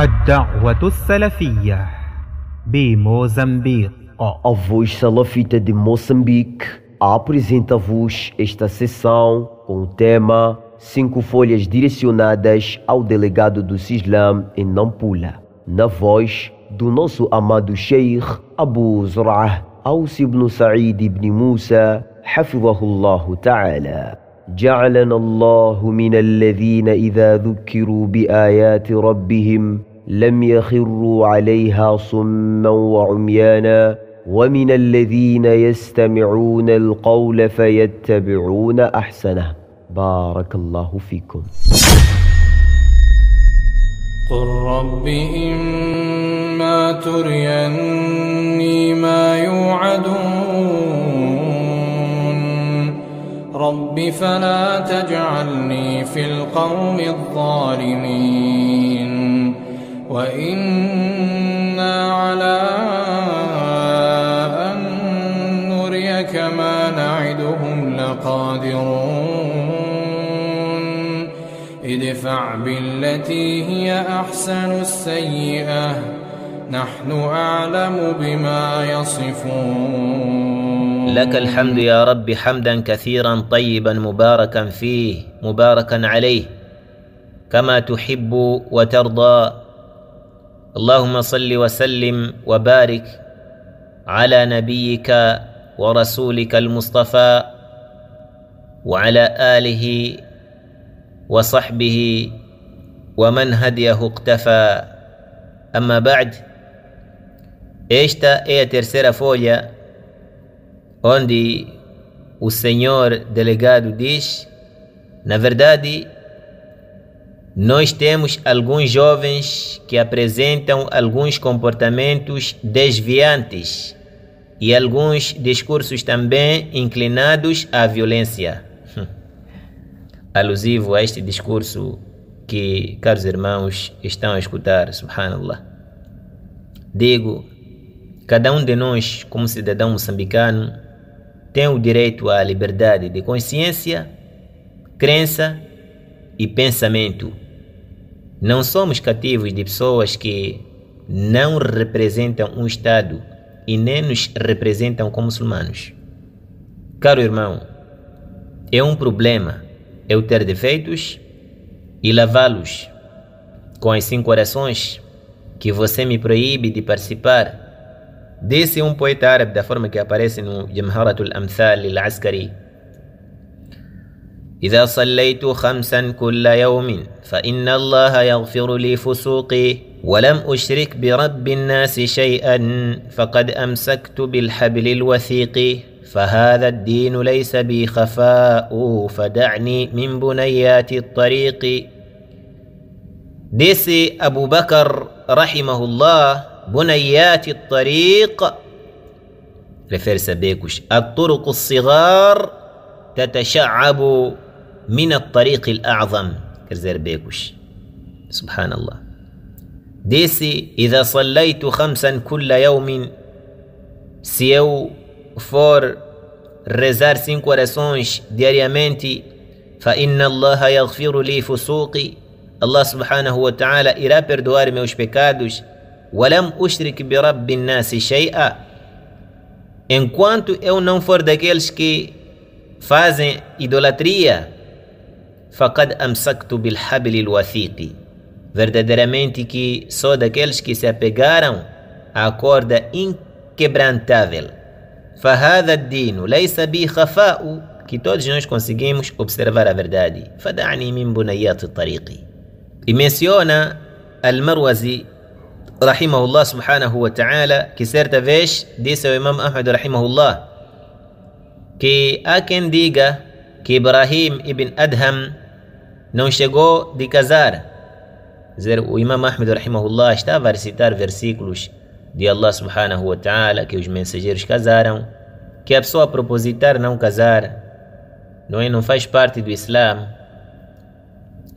الدعوة السلفية بموزمبيق. A Voz Salafita de Moçambique apresenta-vos esta sessão com o tema 5 folhas direcionadas ao delegado do Cislam em Nampula, na voz do nosso amado Sheikh Abu Zur'ah Aus ibn Sa'id ibn Musa Hafidhahullahu Ta'ala. جعلنا الله من الذين إذا ذكروا بآيات ربهم لم يخروا عليها صما وعميانا ومن الذين يستمعون القول فيتبعون أحسنه. بارك الله فيكم. قل رب إما تريني ما يوعدون رب فلا تجعلني في القوم الظالمين وإنا على أن نريك ما نعدهم لقادرون ادفع بالتي هي أحسن السيئة نحن أعلم بما يصفون. لك الحمد يا رب حمدا كثيرا طيبا مباركا فيه مباركا عليه كما تحب وترضى. اللهم صل وسلم وبارك على نبيك ورسولك المصطفى وعلى آله وصحبه ومن هديه اقتفى. أما بعد, esta é a terceira folha onde o senhor delegado diz: na verdade, nós temos alguns jovens que apresentam alguns comportamentos desviantes e alguns discursos também inclinados à violência. Alusivo a este discurso que, caros irmãos, estão a escutar, subhanallah. Digo, cada um de nós, como cidadão moçambicano, tem o direito à liberdade de consciência, crença e pensamento. Não somos cativos de pessoas que não representam um Estado e nem nos representam como muçulmanos. Caro irmão, é um problema eu ter defeitos e lavá-los com as 5 orações que você me proíbe de participar. Disse um poeta árabe da forma que aparece no Jamharatul Amthal al-Askari: إذا صليت 5 كل يوم فإن الله يغفر لي فسوقي ولم أشرك برب الناس شيئا فقد أمسكت بالحبل الوثيق فهذا الدين ليس بي خفاء فدعني من بنيات الطريق. Disse Abu Bakr rahimahullah: بنيات الطريق refere-se a becos. الطرق الصغار تتشعب من الطريق الأعظم, quer dizer becos. Subhanallah. Disse: إذا صليت 5 كل يوم, se eu for rezar 5 orações diariamente, فإن الله يغفر لي فسوقي, Allah subhanahu wa ta'ala irá perdoar meus pecados. ولم أشرك برب الناس شيئا, enquanto eu não for daqueles que fazem idolatria. فقد أمسكت بالحبل الوثيق, verdadeiramente que sou daqueles que se apegaram à corda inquebrantável. فهذا الدين ليس بي خفاء, que todos nós conseguimos observar a verdade. فدعني من بنيات الطريق. E menciona Al-Marwazi rahimahullah subhanahu wa ta'ala que certa vez disse ao Imam Ahmad rahimahullah que há quem diga que Ibrahim ibn Adham não chegou de casar. Dizer, o Imam Ahmad rahimahullah estava a recitar versículos de Allah subhanahu wa ta'ala que os mensageiros casaram, que a pessoa a propositar não casar não faz parte do Islã,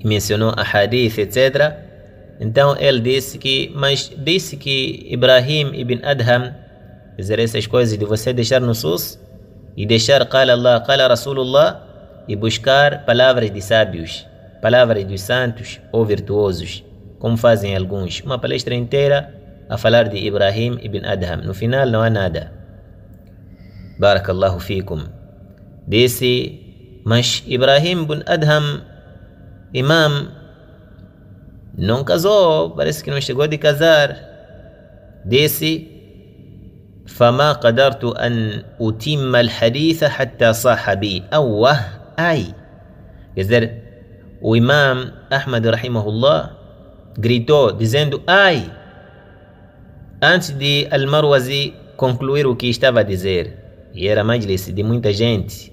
e mencionou a hadith, etc. Então ele disse que Ibrahim ibn Adham, dizer, essas coisas de você deixar nusus e deixar qala Allah, qala Rasulullah, e buscar palavras de sábios, palavras dos santos ou virtuosos. como fazem alguns, uma palestra inteira a falar de Ibrahim ibn Adham. No final não há nada. Barakallahu fikum. Disse, mas Ibrahim ibn Adham, imam, não casou, parece que não chegou de casar. Disse, فما قدرت أن أتم الحديث حتى صاح بي أوه أي. Quer dizer, o imam Ahmad rahimahullah gritou dizendo ai, antes de Al-Marwazi concluir o que estava a dizer. E era majlis de muita gente.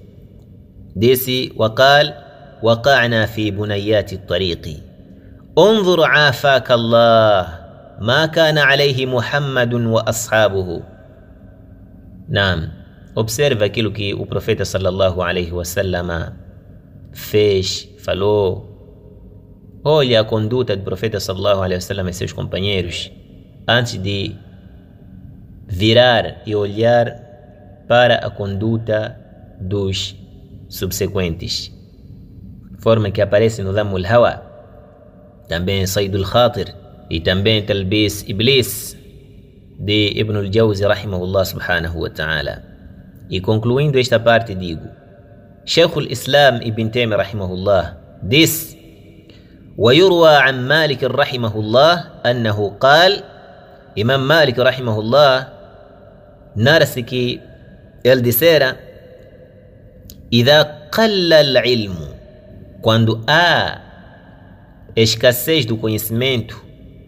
Disse, وقال وقعنا في بنيات الطريق انظر عافاك الله ما كان عليه محمد وأصحابه. Não, observa aquilo que o profeta sallallahu alaihi wasallam fez, falou. Olha a conduta do profeta sallallahu alaihi wasallam e seus companheiros antes de virar e olhar para a conduta dos subsequentes. Forma que aparece no Dhammul Hawa, também Saydul Khatir e também Talbis Iblis de Ibn al-Jawzi rahimahullah subhanahu wa ta'ala. E concluindo esta parte digo, Shaykh al-Islam Ibn Taymiyyah rahimahullah diz, ويروى عن مالك رحمه الله أنه قال, Imam Malik rahimahullah narra-se que ele dissera, إذا قل العلم, quando há escassez do conhecimento,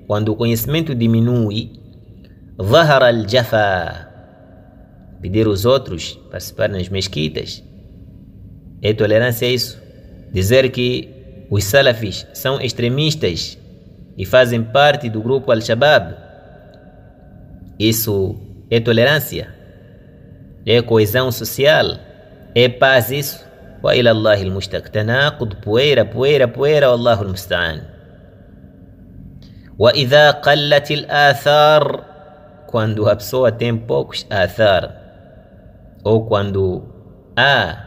quando o conhecimento diminui, ظهر الجفا, pedir os outros participar nas mesquitas, é tolerância a isso. Dizer que os salafis são extremistas e fazem parte do grupo Al-Shabaab, isso é tolerância, é coesão social, é paz isso. Wa ila Allahi al-mushtaq, tanaqud, poeira, wallahu al-musta'an. Wa idha qallat al-athar, quando a pessoa tem poucos athar, ou quando há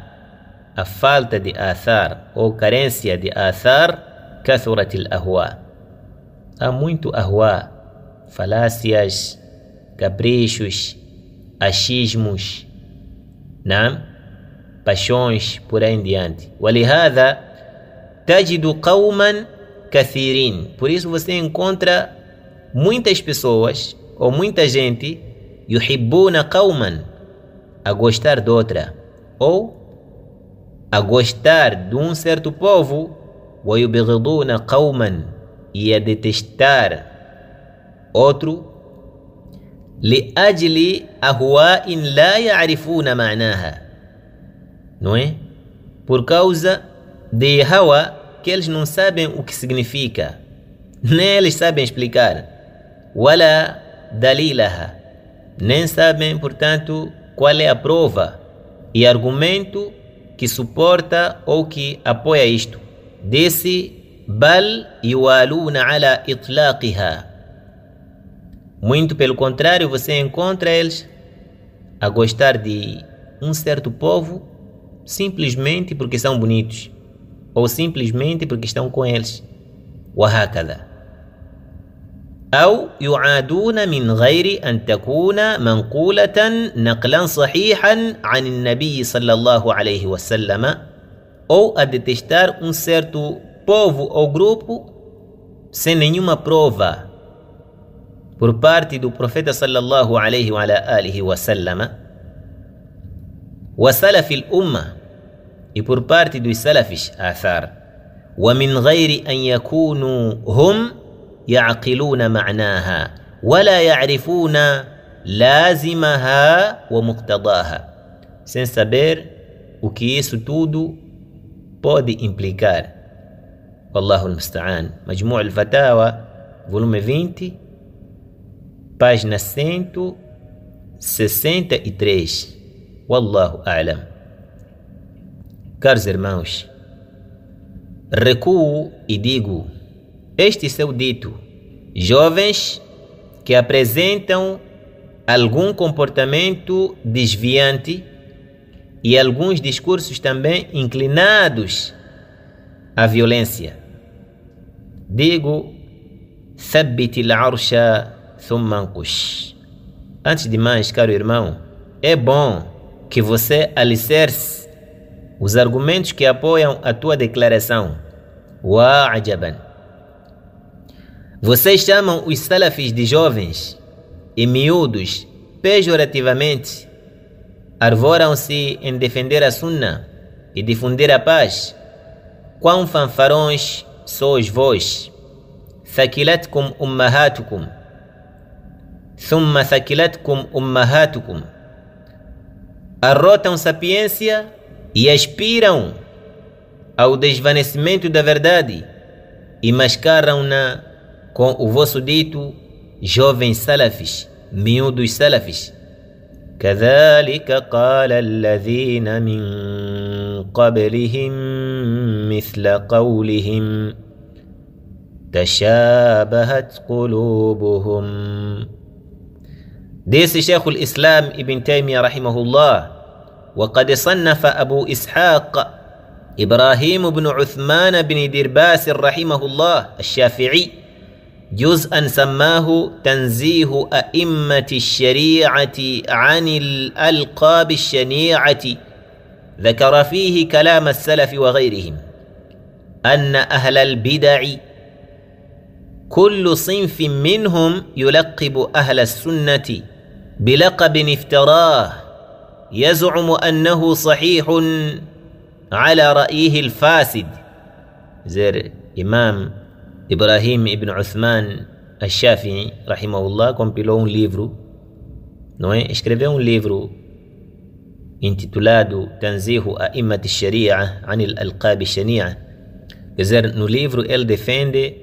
a falta de athar ou carência de athar, kathurat al-ahwa, há muito ahwa, falácias, caprichos, achismos, não? Paixões, por aí em diante. ولهذا تجد قوما كثيرين, por isso você encontra muitas pessoas ou muita gente, yuhibbuna qawman, a gostar de outra, ou a gostar de um certo povo, wa yubghiduna qawman, e a detestar outro, liajli ahwa'in la ya'rifuna ma'naha, não é? Por causa de hawa que eles não sabem o que significa, nem eles sabem explicar, wala dalilaha, nem sabem, portanto, qual é a prova e argumento que suporta ou que apoia isto. Desse, bal yuwaluna ala itlaqiha, muito pelo contrário, você encontra eles a gostar de um certo povo simplesmente porque são bonitos, ou simplesmente porque estão com eles. وهكذا. أو يعادون من غير أن تكون منقولة نقلا صحيحا عن النبي صلى الله عليه وسلم, ou a detestar um certo povo ou grupo sem nenhuma prova por parte do profeta sallallahu alaihi wa alihi wa sallam, wa salaf al-umma, e por parte dos salafis athar, wa min ghairi an yakunu hum يعقلون معناها ولا يعرفون لازمها ومقتضاها, sem saber o que isso tudo pode implicar. Wallahu al-musta'an. Majmu' al-Fatawa, volume 20, página 163. Wallahu a'lam. Caros irmãos, recuo e digo, este seu dito, jovens que apresentam algum comportamento desviante e alguns discursos também inclinados à violência. Digo, ثبت العرش ثم انقش. Antes de mais, caro irmão, é bom que você alicerce os argumentos que apoiam a tua declaração. Wa'ajaban. Vocês chamam os salafis de jovens e miúdos pejorativamente, arvoram-se em defender a sunna e difundir a paz. Quão fanfarões sois vós! Thakilatkum ummahatukum, thumma thakilatkum ummahatukum. Arrotam sapiência e aspiram ao desvanecimento da verdade e mascaram-na com o vosso dito jovens salafis, miúdos salafis. كذلك قال الذين من قبلهم مثل قولهم تشابهت قلوبهم. Disse Sheikh al-Islam Ibn Taymiyyah rahimahullah: وقد صنف أبو إسحاق إبراهيم بن عثمان بن درباس رحمه الله الشافعي جزءا سماه تنزيه أئمة الشريعة عن الألقاب الشنيعة، ذكر فيه كلام السلف وغيرهم أن أهل البدع كل صنف منهم يلقب أهل السنة بلقب افتراه يزعم أنه صحيح على رأيه الفاسد. زير إمام Ibrahim ibn Uthman al-Shafi'i, rahimahullah, compilou um livro, não é? Escreveu um livro intitulado Tanzihu A'immat al-Sharia an al-Alqab al-Shani'a. Quer dizer, no livro ele defende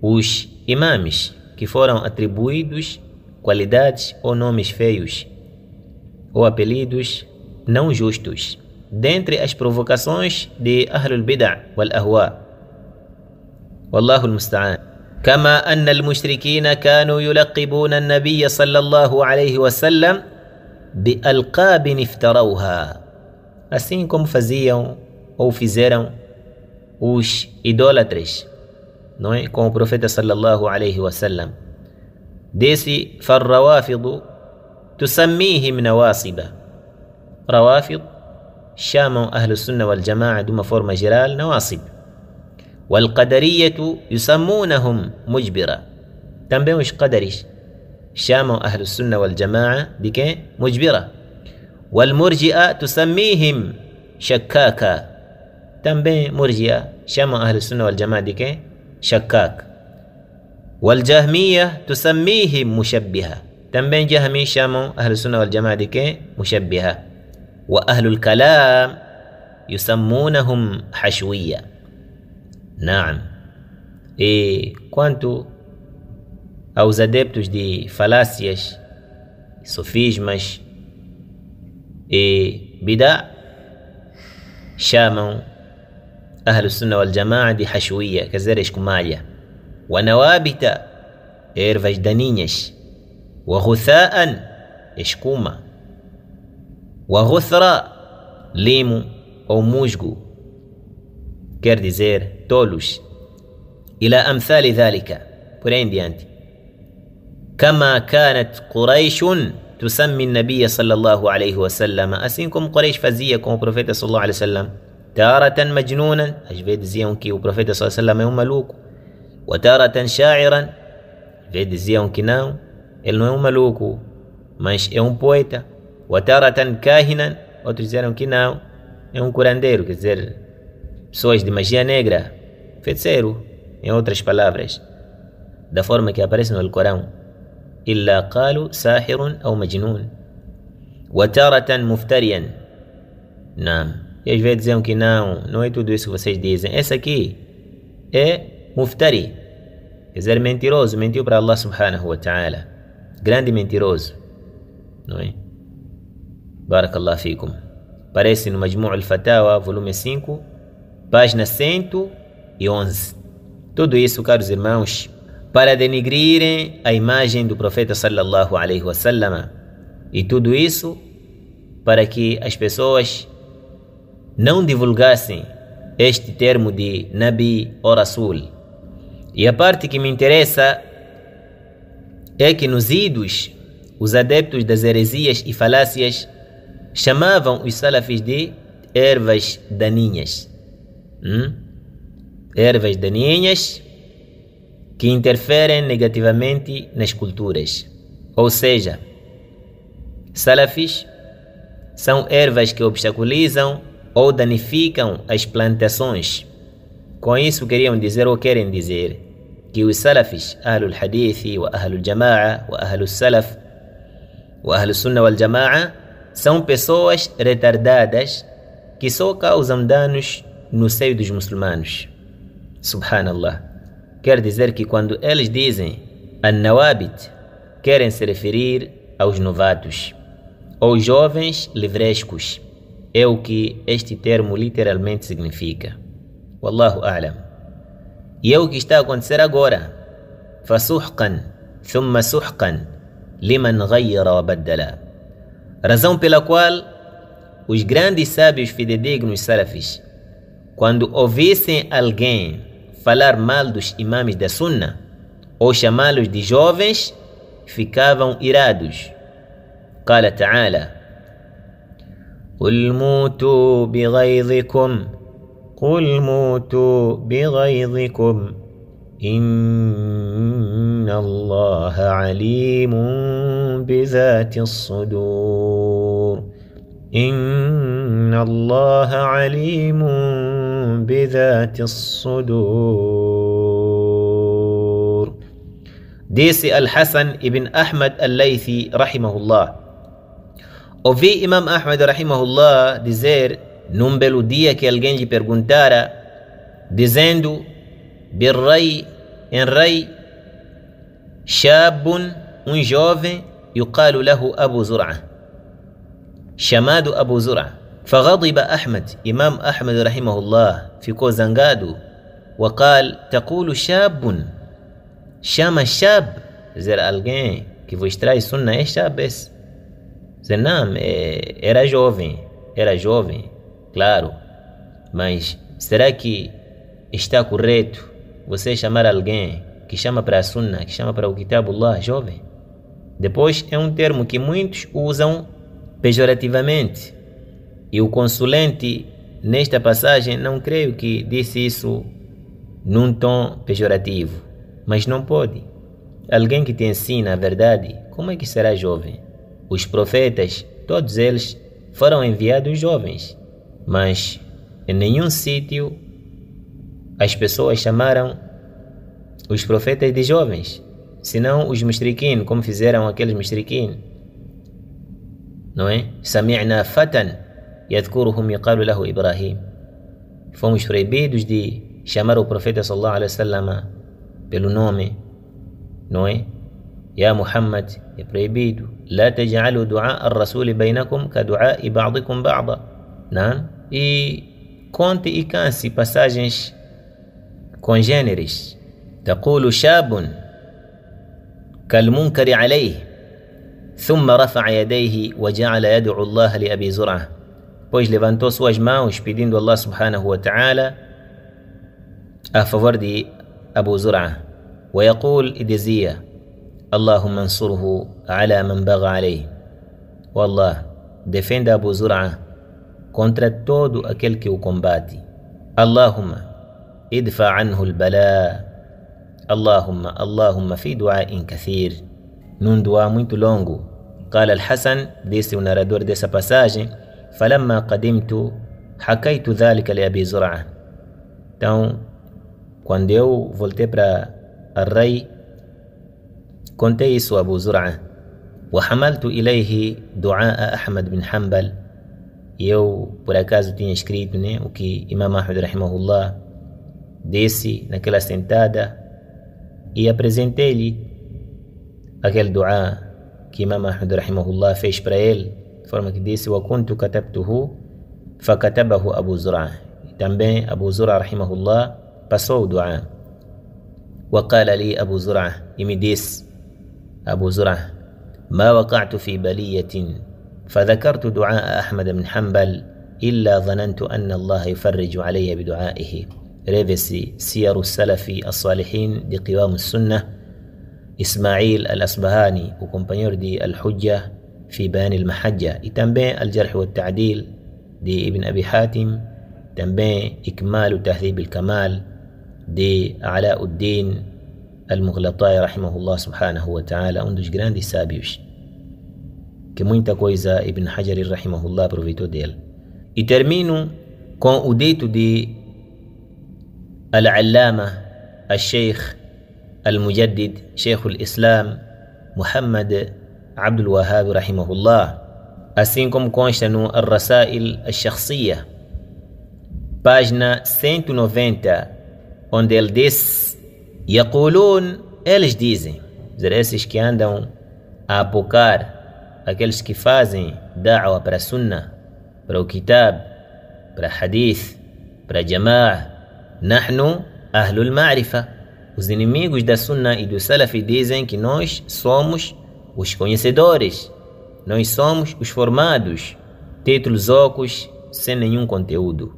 os imames que foram atribuídos qualidades ou nomes feios ou apelidos não justos, dentre as provocações de Ahlul Bid'ah wal Ahwa. والله المستعان. كما أن المشركين كانوا يلقبون النبي صلى الله عليه وسلم بألقاب افتروها. Assim como faziam ou fizeram os idólatras, não é? Com o profeta sallallahu alaihi wasallam. Desse فالروافض تسميهم نواصب. روافض chamam أهل السنة والجماعة de uma forma geral نواصب. والقدرية يسمونهم مجبرة. também os قدريش chamam أهل السنة والجماعة de quê? مجبرة. والمرجئة تسميهم شكاكا. também مرجئة chamam أهل السنة والجماعة de quê? شكاك. والجهمية تسميهم مشبهة. também جهمي chamam أهل السنة والجماعة de quê? مشبهة. وأهل الكلام يسمونهم حشوية. Naam. E quanto aos adeptos de falácias, sofismas e bid'a, chamam Ahlus Sunnah wal Jama'a de Hashwiya, quer dizer escumalha. Wa nawabita, ervas daninhas. Wa ghutha'an, escuma. Wa ghuthra, limo ou musgo, quer dizer tolos. إلى أمثال ذلك. por aí em diante. كما كانت قريش تسمي النبي صلى الله عليه وسلم. assim como Quraysh fazia com o profeta صلى الله عليه وسلم. تارة مجنونا, às vezes diziam que o profeta صلى الله عليه وسلم é um maluco. وتارة شاعرا, às vezes diziam que não, ele não é um maluco, mas é um poeta. وتارة كاهنا, outros diziam que não, é um curandeiro, quer dizer, pessoas de magia negra, feiticeiro, em outras palavras, da forma que aparece no Alcorão. إلا قالوا ساحر أو مجنون. وتارة مفتريا. Não. E às vezes diziam que não é tudo isso que vocês dizem. Esse aqui é muftari, quer dizer mentiroso, mentiu para Allah subhanahu wa ta'ala, grande mentiroso, não é? Barakallahu fikum. Aparece no Majmu' al-Fatawa, volume 5, página 111. Tudo isso, caros irmãos, para denigrirem a imagem do profeta sallallahu alaihi wasallam. E tudo isso para que as pessoas não divulgassem este termo de Nabi ou Rasul. E a parte que me interessa é que nos idos, os adeptos das heresias e falácias chamavam os salafis de ervas daninhas. Ervas daninhas que interferem negativamente nas culturas. Ou seja, salafis são ervas que obstaculizam ou danificam as plantações. Com isso queriam dizer ou querem dizer que os salafis, ahlul hadithi, wa ahlul jama'a, wa ahlul salaf, wa ahlul sunna wal jama'a, são pessoas retardadas que só causam danos no seio dos muçulmanos. Subhanallah. Quer dizer que quando eles dizem an-nawabit, querem se referir aos novatos, ou jovens livrescos. É o que este termo literalmente significa. Wallahu a'lam. E é o que está a acontecer agora. Fasuhqan, thumma suhqan, liman ghayyara wa baddala. Razão pela qual os grandes sábios fidedignos salafis, quando ouvissem alguém falar mal dos imãs da sunna ou chamá-los de jovens, ficavam irados. Qala ta'ala: Qul mutu bighayzikum, Qul mutu bighayzikum, Inna Allaha alimun bizati as-sudur. Inna Allaha alimun bizati as-sudur. Disse Al-Hasan ibn Ahmad Al-Laythi rahimahullah. Ouvi Imam Ahmad rahimahullah dizer num belo dia que alguém lhe perguntara, dizendo: Birrai, em rei, shabun, jovem, yuqalu lahu Abu Zur'a, chamado Abu Zur'a. Faghadiba Ahmad, Imam Ahmad rahimahullah ficou zangado. Waqal: Taqulu shabun, chama shab, dizer alguém que vos traz sunna é shab. Dizer não, era jovem, claro, mas será que está correto você chamar alguém que chama para a sunna, que chama para o kitabullah, jovem? Depois é um termo que muitos usam pejorativamente, e o consulente nesta passagem não creio que disse isso num tom pejorativo, mas não pode. Alguém que te ensina a verdade, como é que será jovem? Os profetas, todos eles foram enviados jovens, mas em nenhum sítio as pessoas chamaram os profetas de jovens, senão os mushrikin, como fizeram aqueles mushrikin, não é? Sami'na fatan yadhkuruhum yuqalu lahu Ibrahim. Fomos proibidos de chamar o profeta sallallahu alaihi wasallam pelo nome, não é? Ya Muhammad, é proibido. La taj'alu du'a ar-rasul bainakum ka du'a'i ba'dikum ba'da. Não? E conte e canse passagens congêneres. Taqulu shabun كالمنكر عليه ثم رفع يديه وجعل يدعو الله لأبي زرعة. Pois levantou suas mãos pedindo Allah subhanahu wa ta'ala a favor de Abu Zur'a. ويقول e dizia: اللهم انصره على من بغى عليه. والله, defenda Abu Zur'a contra todo aquele que o combate. اللهم ادفع عنه البلاء. اللهم في دعاء كثير. Num dua muito longo. قال الحسن, disse o narrador dessa passagem: فلما قدمت حكيت ذلك لأبي زرعة. Então, quando eu voltei para o rei, contei isso a Abu Zur'a. وحملت إليه دعاء أحمد بن حنبل. E eu, por acaso, tinha escrito, né, o que Imam Ahmad rahimahullah disse naquela sentada, e apresentei-lhe aquele dua que Imam Ahmad rahimahullah fez para ele, de forma que disse: وَكُنْتُ كَتَبْتُهُ فَكَتَبَهُ Abu Zur'a. E também Abu Zur'a rahimahullah passou o dua. وقال لي أبو زرعة, e me disse أبو زرعة: ما وقعت في بلية فذكرت دعاء أحمد بن حنبل إلا ظننت أن الله يفرج علي بدعائه. revê-se Siyaru Salafi As-Salihin de Qiwam Sunnah, Ismail Al-Asbahani, o companheiro de Al-Hujjah fi Bayan Al-Mahajja, e também Al-Jarh wa Ta'dil de Ibn Abi Hatim, também Ikmal Tahdhib Al-Kamal de Alauddin Al-Mughlatay, rahimahullah subhanahu wa ta'ala, dos grandes sábios, que muita coisa Ibn Hajar, rahimahullah, aproveitou dele. E termino com o dito de Al-Allama Al-Sheikh Al-Mujaddid, Sheikh Al-Islam Muhammad Abdul Wahhab, rahimahullah, assim como consta no Al-Rasail Al-Shakhsiyya, página 190, onde ele diz: Yaqulun, eles dizem, esses que andam a apocar, aqueles que fazem da'wa para a Sunnah, para o Kitab, para Hadith, para Jama'ah, Nahnu Ahlul Ma'rifa. Os inimigos da Sunnah e do Salafi dizem que nós somos os conhecedores, nós somos os formados, títulos ocos sem nenhum conteúdo.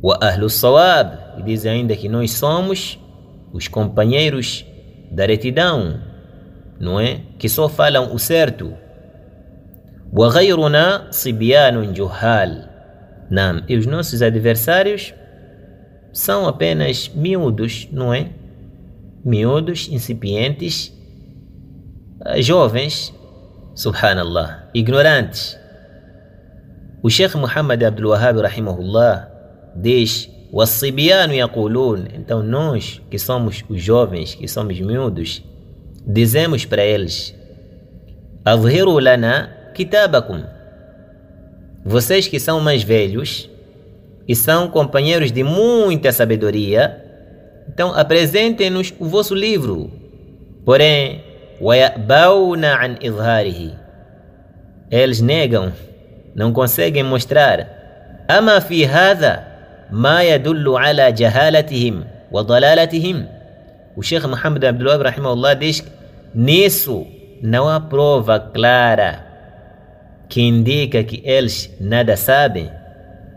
Wa Ahlus Sawab, e dizem ainda que nós somos os companheiros da retidão, não é? Que só falam o certo. Wa ghayruna sibyanun juhal. Não, e os nossos adversários são apenas miúdos, não é? Miúdos, incipientes, jovens, subhanallah, ignorantes. O Sheikh Muhammad Abdul Wahhab, rahimahullah, diz: وَالصِّبْيَانُ يَقُولُونَ. Então nós, que somos os jovens, que somos miúdos, dizemos para eles: أَظْهِرُوا لَنَا كِتَابَكُمْ. Vocês que são mais velhos e são companheiros de muita sabedoria, então apresentem-nos o vosso livro. Porém, وَيَأْبَوْنَ عَنْ إِظْهَارِهِ. Eles negam, não conseguem mostrar. أَمَا فِي هَذَا ما يدل على جهالتهم وضلالتهم. O Sheikh Muhammad Abdul Wahhab, rahimahullah, diz que nisso não há prova clara que indica que eles nada sabem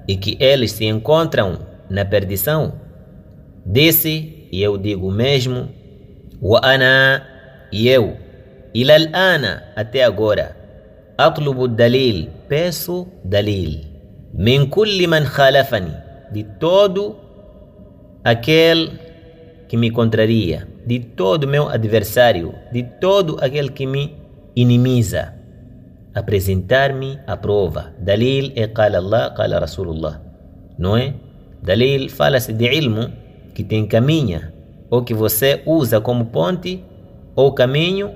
e que eles se encontram na perdição. Disse, e eu digo mesmo, wa ana, e eu, ila al-ana, até agora, atlubu dalil, peço dalil, min kulli man khalafani, de todo aquele que me contraria, de todo meu adversário, de todo aquele que me inimiza, apresentar-me a prova. Dalil é qala Allah, qala Rasulullah, não é? Dalil fala-se de ilmo que te encaminha, ou que você usa como ponte ou caminho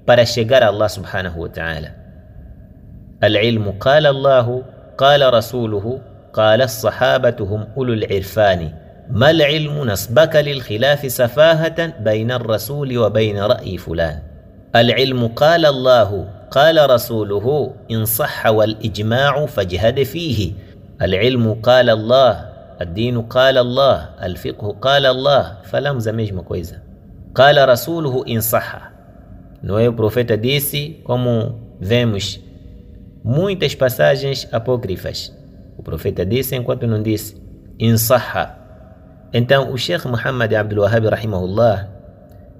para chegar a Allah subhanahu wa ta'ala. Al-ilmu qala Allahu, qala Rasuluhu, قال الصحابة هم أولو العرفان ما العلم نسبك للخلاف سفاهة بين الرسول وبين رأي فلان. العلم قال الله قال رسوله إن صح والإجماع فاجهد فيه. العلم قال الله، الدين قال الله، الفقه قال الله. فلام زميجما كويسة. قال رسوله إن صح. Não é? O profeta disse, como vemos muitas passagens apócrifas. O profeta disse enquanto não disse in sahha. Então o Sheikh Muhammad Abdul Wahhab, rahimahullah,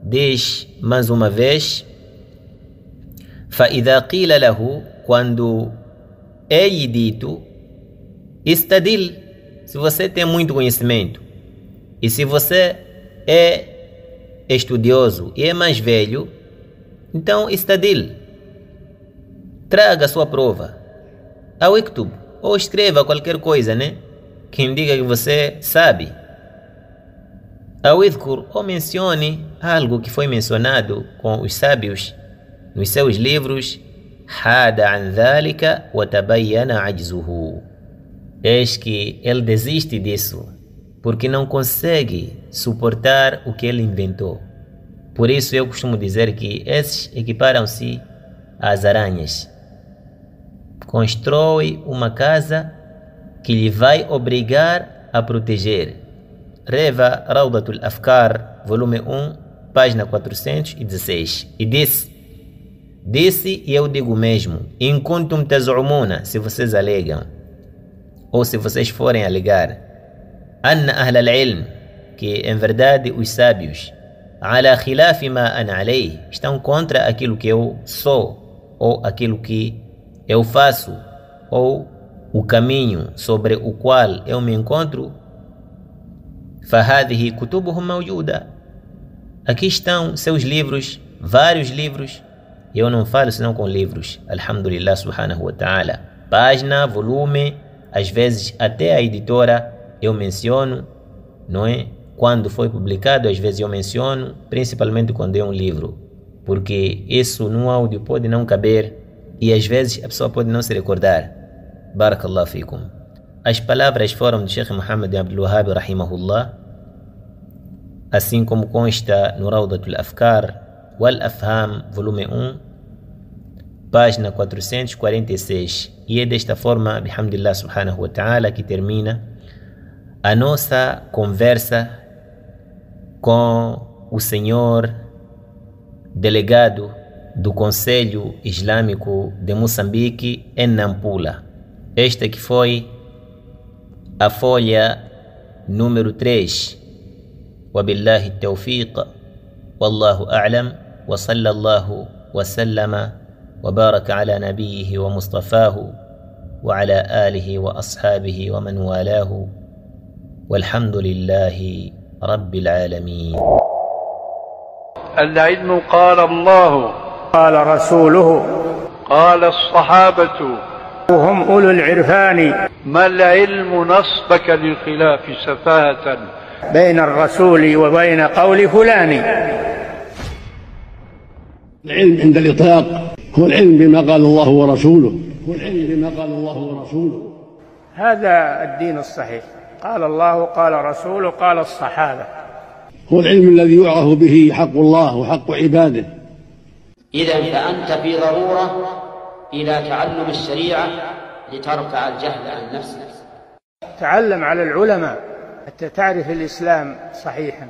diz mais uma vez: فَإِذَا قِيلَ لَهُ, quando é dito, istadil, se você tem muito conhecimento e se você é estudioso e é mais velho, então istadil, traga a sua prova. Ao iktub, ou escreva qualquer coisa, né, que indica que você sabe. Ao idhkur, ou mencione algo que foi mencionado com os sábios nos seus livros. Hada an dhalika wa tabayyana ajzuhu. Eis que ele desiste disso, porque não consegue suportar o que ele inventou. Por isso eu costumo dizer que esses equiparam-se às aranhas. Constrói uma casa que lhe vai obrigar a proteger. Reva Rawdatul Afkar, volume 1, página 416. E disse, e eu digo mesmo, in kuntum taz'umuna, se vocês alegam, ou se vocês forem alegar, أن أهل العلم que em verdade os sábios على خلاف ما أنا عليه estão contra aquilo que eu sou ou aquilo que eu faço ou o caminho sobre o qual eu me encontro. فهذه كتبهم موجودة. Aqui estão seus livros, vários livros. Eu não falo senão com livros, alhamdulillah subhanahu wa ta'ala. Página, volume, às vezes até a editora eu menciono, não é? Quando foi publicado, às vezes eu menciono, principalmente quando é um livro, porque isso no áudio pode não caber e às vezes a pessoa pode não se recordar. Barakallahu fikum. As palavras foram do Sheikh Muhammad Abdul Wahhab rahimahullah, assim como consta no Rawdatul Afkar wal Afham, volume 1, página 446. E é desta forma, bihamdillah subhanahu wa ta'ala, que termina a nossa conversa com o senhor delegado do Conselho Islâmico de Moçambique em Nampula. Esta que foi a folha número 3. وبالله التوفيق والله أعلم وصلى الله وسلم وبارك على نبيه ومصطفاه وعلى آله وأصحابه ومن والاه والحمد لله رب العالمين. العلم قال الله قال رسوله قال الصحابة وهم أولو العرفان. ما العلم نصبك للخلاف سفاهة بين الرسول وبين قول فلان. العلم عند الإطلاق هو العلم بما قال الله ورسوله، هو العلم بما قال الله ورسوله. هذا الدين الصحيح، قال الله قال رسوله قال الصحابة. هو العلم الذي يعرف به حق الله وحق عباده. إذن فأنت في ضرورة إلى تعلم الشريعة لترفع الجهل عن نفسك. تعلم على العلماء حتى تعرف الإسلام صحيحا.